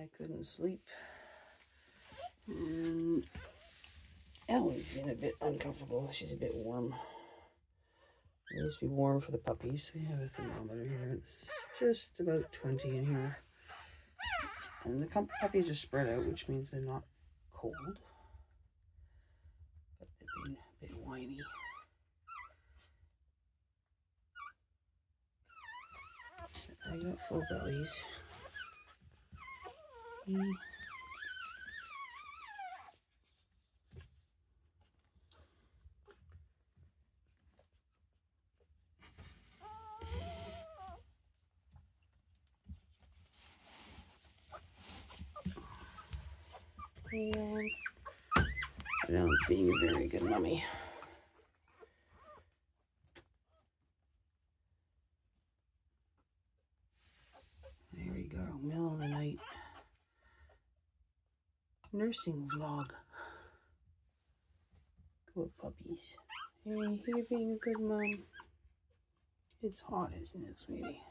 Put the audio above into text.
I couldn't sleep. And Ellen's been a bit uncomfortable. She's a bit warm. It needs to be warm for the puppies. We have a thermometer here. It's just about 20 in here. And the puppies are spread out, which means they're not cold. But they've been a bit whiny. I got full bellies. And Ellen's being a very good mummy. There we go, middle of the night nursing vlog. Good puppies. Hey, you're being a good mom. It's hot, isn't it, sweetie?